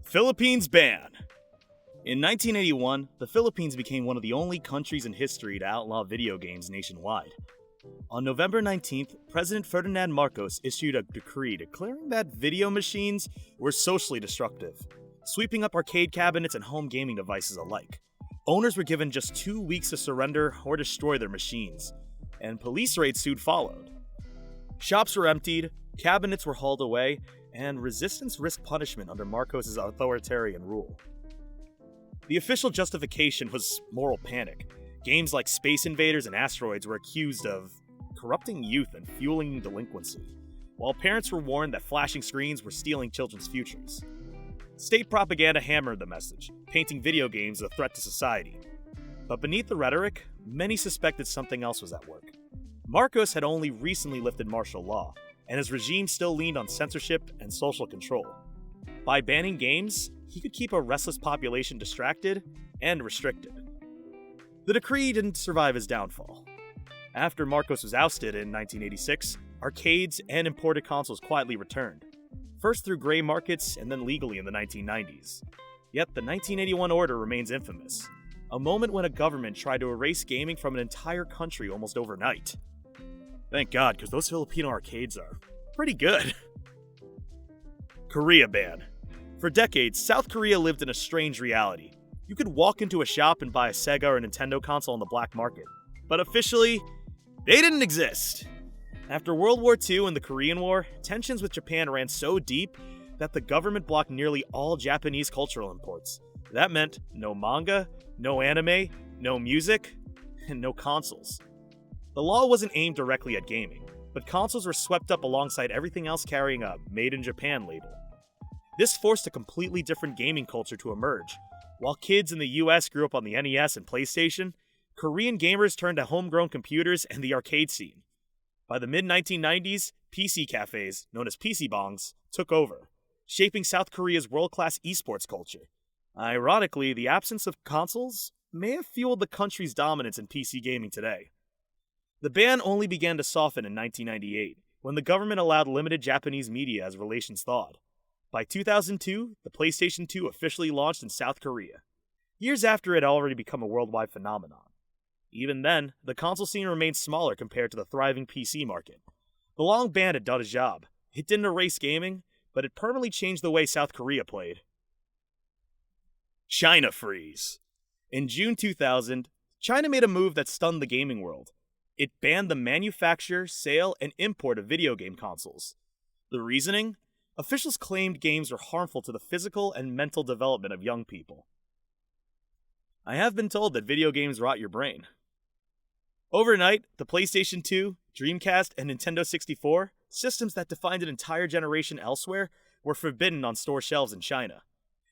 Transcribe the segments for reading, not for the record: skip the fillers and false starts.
Philippines ban. In 1981, the Philippines became one of the only countries in history to outlaw video games nationwide. On November 19th, President Ferdinand Marcos issued a decree declaring that video machines were socially destructive, sweeping up arcade cabinets and home gaming devices alike. Owners were given just 2 weeks to surrender or destroy their machines, and police raids soon followed. Shops were emptied, cabinets were hauled away, and resistance risked punishment under Marcos' authoritarian rule. The official justification was moral panic. Games like Space Invaders and Asteroids were accused of corrupting youth and fueling delinquency, while parents were warned that flashing screens were stealing children's futures. State propaganda hammered the message, painting video games as a threat to society. But beneath the rhetoric, many suspected something else was at work. Marcos had only recently lifted martial law, and his regime still leaned on censorship and social control. By banning games, he could keep a restless population distracted and restricted. The decree didn't survive his downfall. After Marcos was ousted in 1986, arcades and imported consoles quietly returned, first through gray markets and then legally in the 1990s. Yet the 1981 order remains infamous, a moment when a government tried to erase gaming from an entire country almost overnight. Thank God, because those Filipino arcades are pretty good. Korea ban. For decades, South Korea lived in a strange reality. You could walk into a shop and buy a Sega or Nintendo console on the black market. But officially, they didn't exist. After World War II and the Korean War, tensions with Japan ran so deep that the government blocked nearly all Japanese cultural imports. That meant no manga, no anime, no music, and no consoles. The law wasn't aimed directly at gaming, but consoles were swept up alongside everything else carrying a Made in Japan label. This forced a completely different gaming culture to emerge. While kids in the US grew up on the NES and PlayStation, Korean gamers turned to homegrown computers and the arcade scene. By the mid-1990s, PC cafes, known as PC bongs, took over, shaping South Korea's world-class esports culture. Ironically, the absence of consoles may have fueled the country's dominance in PC gaming today. The ban only began to soften in 1998, when the government allowed limited Japanese media as relations thawed. By 2002, the PlayStation 2 officially launched in South Korea, years after it had already become a worldwide phenomenon. Even then, the console scene remained smaller compared to the thriving PC market. The long ban had done its job. It didn't erase gaming, but it permanently changed the way South Korea played. China freeze. In June 2000, China made a move that stunned the gaming world. It banned the manufacture, sale, and import of video game consoles. The reasoning? Officials claimed games were harmful to the physical and mental development of young people. I have been told that video games rot your brain. Overnight, the PlayStation 2, Dreamcast, and Nintendo 64, systems that defined an entire generation elsewhere, were forbidden on store shelves in China.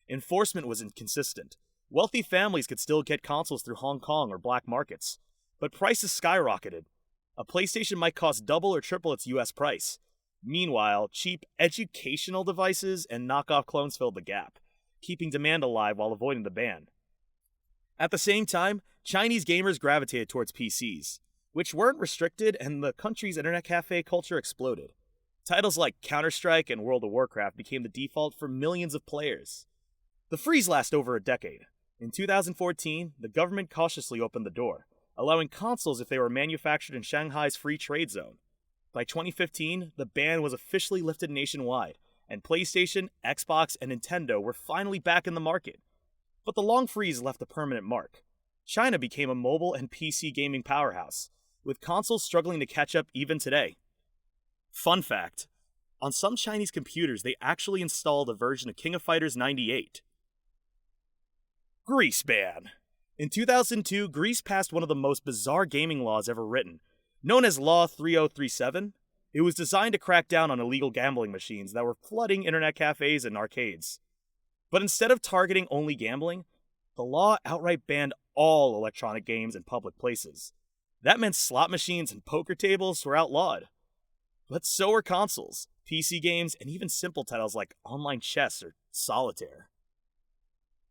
Enforcement was inconsistent. Wealthy families could still get consoles through Hong Kong or black markets, but prices skyrocketed. A PlayStation might cost double or triple its US price. Meanwhile, cheap educational devices and knockoff clones filled the gap, keeping demand alive while avoiding the ban. At the same time, Chinese gamers gravitated towards PCs, which weren't restricted, and the country's internet cafe culture exploded. Titles like Counter-Strike and World of Warcraft became the default for millions of players. The freeze lasted over a decade. In 2014, the government cautiously opened the door, allowing consoles if they were manufactured in Shanghai's free trade zone. By 2015, the ban was officially lifted nationwide, and PlayStation, Xbox, and Nintendo were finally back in the market. But the long freeze left a permanent mark. China became a mobile and PC gaming powerhouse, with consoles struggling to catch up even today. Fun fact, on some Chinese computers they actually installed a version of King of Fighters 98. Greece ban. In 2002, Greece passed one of the most bizarre gaming laws ever written, known as Law 3037. It was designed to crack down on illegal gambling machines that were flooding internet cafes and arcades. But instead of targeting only gambling, the law outright banned all electronic games in public places. That meant slot machines and poker tables were outlawed. But so were consoles, PC games, and even simple titles like online chess or solitaire.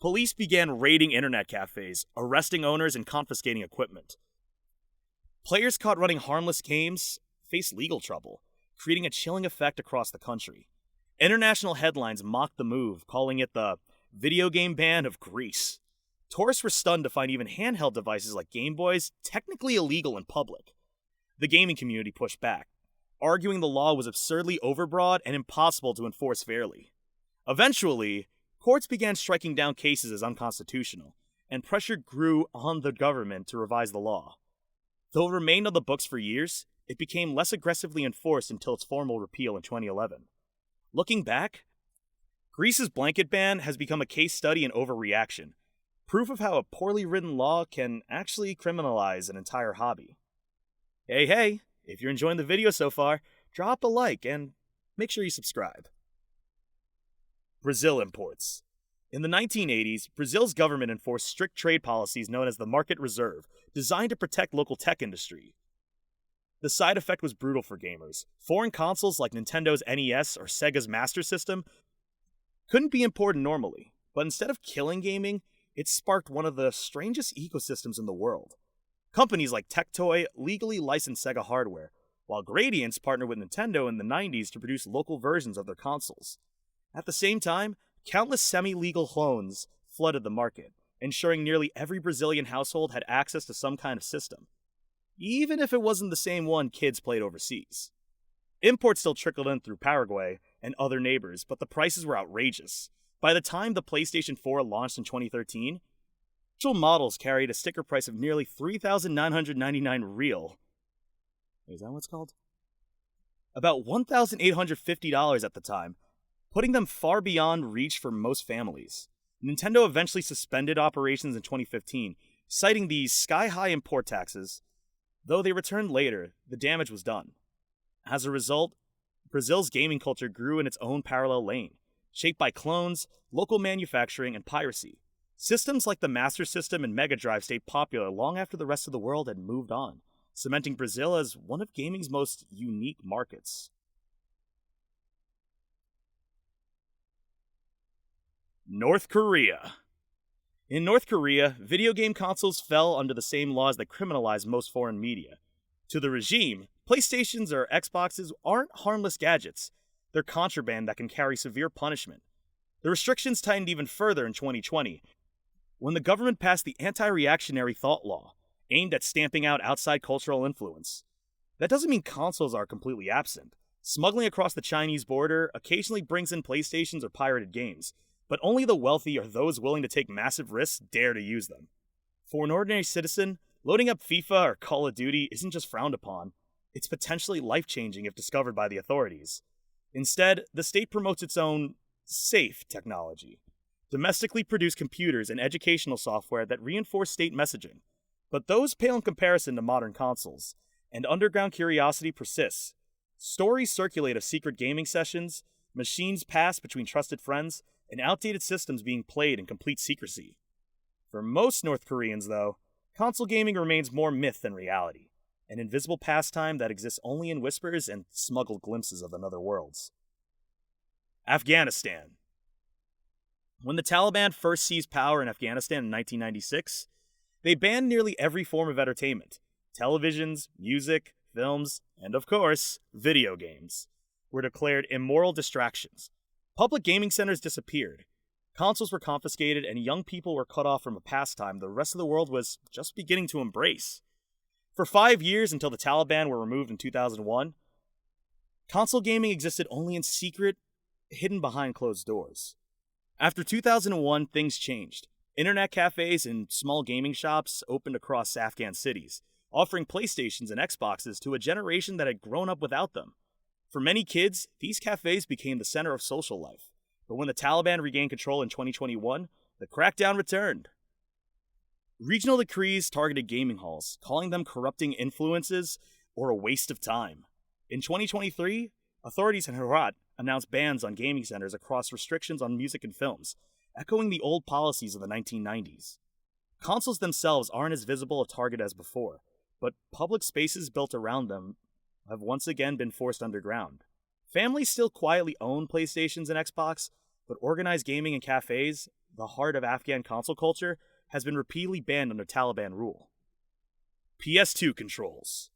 Police began raiding internet cafes, arresting owners and confiscating equipment. Players caught running harmless games faced legal trouble, creating a chilling effect across the country. International headlines mocked the move, calling it the video game ban of Greece. Tourists were stunned to find even handheld devices like Game Boys technically illegal in public. The gaming community pushed back, arguing the law was absurdly overbroad and impossible to enforce fairly. Eventually, courts began striking down cases as unconstitutional, and pressure grew on the government to revise the law. Though it remained on the books for years, it became less aggressively enforced until its formal repeal in 2011. Looking back, Greece's blanket ban has become a case study in overreaction, proof of how a poorly written law can actually criminalize an entire hobby. Hey, if you're enjoying the video so far, drop a like and make sure you subscribe. Brazil imports. In the 1980s, Brazil's government enforced strict trade policies known as the Market Reserve, designed to protect local tech industry. The side effect was brutal for gamers. Foreign consoles like Nintendo's NES or Sega's Master System couldn't be imported normally, but instead of killing gaming, it sparked one of the strangest ecosystems in the world. Companies like Tectoy legally licensed Sega hardware, while Gradients partnered with Nintendo in the 90s to produce local versions of their consoles. At the same time, countless semi-legal clones flooded the market, ensuring nearly every Brazilian household had access to some kind of system, even if it wasn't the same one kids played overseas. Imports still trickled in through Paraguay and other neighbors, but the prices were outrageous. By the time the PlayStation 4 launched in 2013, actual models carried a sticker price of nearly 3,999 real. Is that what it's called? About $1,850 at the time, putting them far beyond reach for most families. Nintendo eventually suspended operations in 2015, citing these sky-high import taxes. Though they returned later, the damage was done. As a result, Brazil's gaming culture grew in its own parallel lane, shaped by clones, local manufacturing, and piracy. Systems like the Master System and Mega Drive stayed popular long after the rest of the world had moved on, cementing Brazil as one of gaming's most unique markets. North Korea. In North Korea, video game consoles fell under the same laws that criminalize most foreign media. To the regime, PlayStations or Xboxes aren't harmless gadgets. They're contraband that can carry severe punishment. The restrictions tightened even further in 2020, when the government passed the Anti-Reactionary Thought Law, aimed at stamping out outside cultural influence. That doesn't mean consoles are completely absent. Smuggling across the Chinese border occasionally brings in PlayStations or pirated games, but only the wealthy or those willing to take massive risks dare to use them. For an ordinary citizen, loading up FIFA or Call of Duty isn't just frowned upon, it's potentially life-changing if discovered by the authorities. Instead, the state promotes its own safe technology, domestically produced computers and educational software that reinforce state messaging. But those pale in comparison to modern consoles, and underground curiosity persists. Stories circulate of secret gaming sessions, machines passed between trusted friends, and outdated systems being played in complete secrecy. For most North Koreans, though, console gaming remains more myth than reality, an invisible pastime that exists only in whispers and smuggled glimpses of another worlds. Afghanistan. When the Taliban first seized power in Afghanistan in 1996, they banned nearly every form of entertainment. Televisions, music, films, and of course, video games were declared immoral distractions. Public gaming centers disappeared. Consoles were confiscated, and young people were cut off from a pastime the rest of the world was just beginning to embrace. For 5 years, until the Taliban were removed in 2001, console gaming existed only in secret, hidden behind closed doors. After 2001, things changed. Internet cafes and small gaming shops opened across Afghan cities, offering PlayStations and Xboxes to a generation that had grown up without them. For many kids, these cafes became the center of social life. But when the Taliban regained control in 2021, the crackdown returned. Regional decrees targeted gaming halls, calling them corrupting influences or a waste of time. In 2023, authorities in Herat announced bans on gaming centers across restrictions on music and films, echoing the old policies of the 1990s. Consoles themselves aren't as visible a target as before, but public spaces built around them have once again been forced underground. Families still quietly own PlayStations and Xbox, but organized gaming in cafes, the heart of Afghan console culture, has been repeatedly banned under Taliban rule. PS2 controls.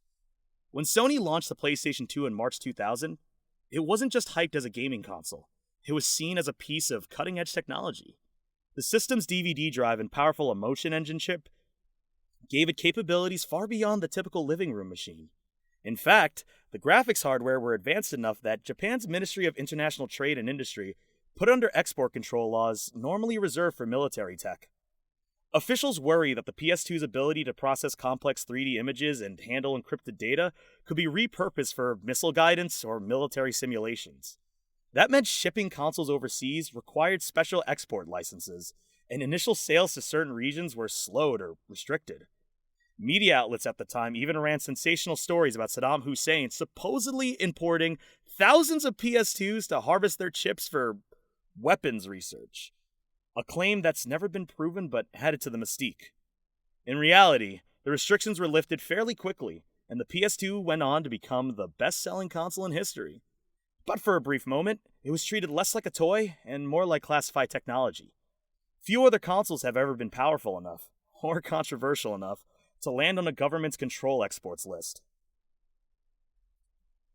When Sony launched the PlayStation 2 in March 2000, it wasn't just hyped as a gaming console. It was seen as a piece of cutting edge technology. The system's DVD drive and powerful Emotion Engine chip gave it capabilities far beyond the typical living room machine. In fact, the graphics hardware were advanced enough that Japan's Ministry of International Trade and Industry put it under export control laws normally reserved for military tech. Officials worry that the PS2's ability to process complex 3D images and handle encrypted data could be repurposed for missile guidance or military simulations. That meant shipping consoles overseas required special export licenses, and initial sales to certain regions were slowed or restricted. Media outlets at the time even ran sensational stories about Saddam Hussein supposedly importing thousands of PS2s to harvest their chips for weapons research. A claim that's never been proven but added to the mystique. In reality, the restrictions were lifted fairly quickly, and the PS2 went on to become the best-selling console in history. But for a brief moment, it was treated less like a toy and more like classified technology. Few other consoles have ever been powerful enough, or controversial enough, to land on a government's control exports list.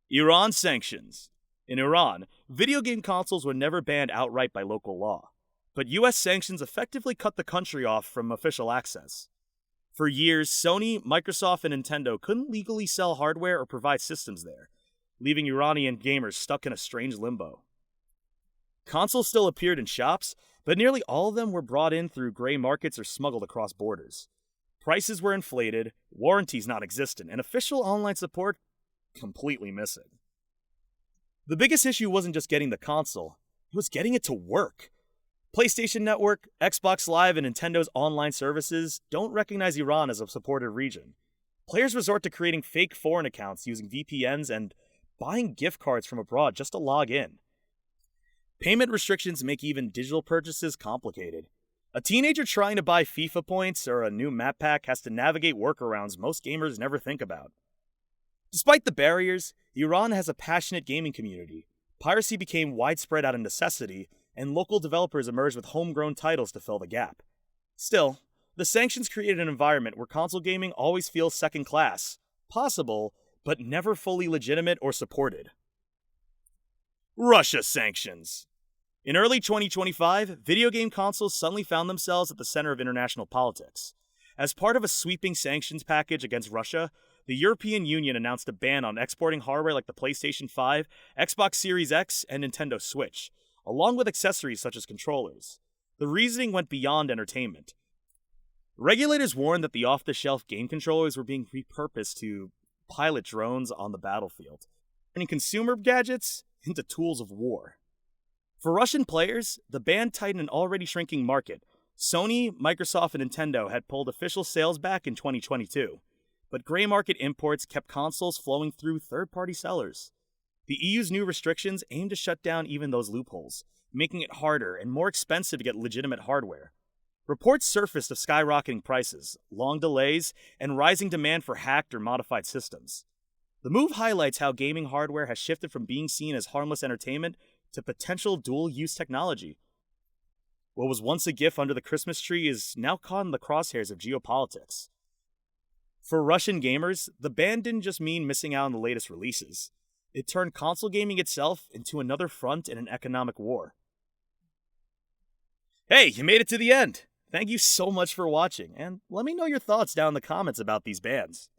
Iran sanctions. In Iran, video game consoles were never banned outright by local law, but US sanctions effectively cut the country off from official access. For years, Sony, Microsoft, and Nintendo couldn't legally sell hardware or provide systems there, leaving Iranian gamers stuck in a strange limbo. Consoles still appeared in shops, but nearly all of them were brought in through gray markets or smuggled across borders. Prices were inflated, warranties non-existent, and official online support completely missing. The biggest issue wasn't just getting the console, it was getting it to work. PlayStation Network, Xbox Live, and Nintendo's online services don't recognize Iran as a supported region. Players resort to creating fake foreign accounts using VPNs and buying gift cards from abroad just to log in. Payment restrictions make even digital purchases complicated. A teenager trying to buy FIFA points or a new map pack has to navigate workarounds most gamers never think about. Despite the barriers, Iran has a passionate gaming community. Piracy became widespread out of necessity, and local developers emerged with homegrown titles to fill the gap. Still, the sanctions created an environment where console gaming always feels second class, possible, but never fully legitimate or supported. Russia sanctions. In early 2025, video game consoles suddenly found themselves at the center of international politics. As part of a sweeping sanctions package against Russia, the European Union announced a ban on exporting hardware like the PlayStation 5, Xbox Series X, and Nintendo Switch, along with accessories such as controllers. The reasoning went beyond entertainment. Regulators warned that the off-the-shelf game controllers were being repurposed to pilot drones on the battlefield, turning consumer gadgets into tools of war. For Russian players, the ban tightened an already shrinking market. Sony, Microsoft, and Nintendo had pulled official sales back in 2022, but gray market imports kept consoles flowing through third-party sellers. The EU's new restrictions aimed to shut down even those loopholes, making it harder and more expensive to get legitimate hardware. Reports surfaced of skyrocketing prices, long delays, and rising demand for hacked or modified systems. The move highlights how gaming hardware has shifted from being seen as harmless entertainment to potential dual-use technology. What was once a gift under the Christmas tree is now caught in the crosshairs of geopolitics. For Russian gamers, the ban didn't just mean missing out on the latest releases. It turned console gaming itself into another front in an economic war. Hey, you made it to the end! Thank you so much for watching, and let me know your thoughts down in the comments about these bans.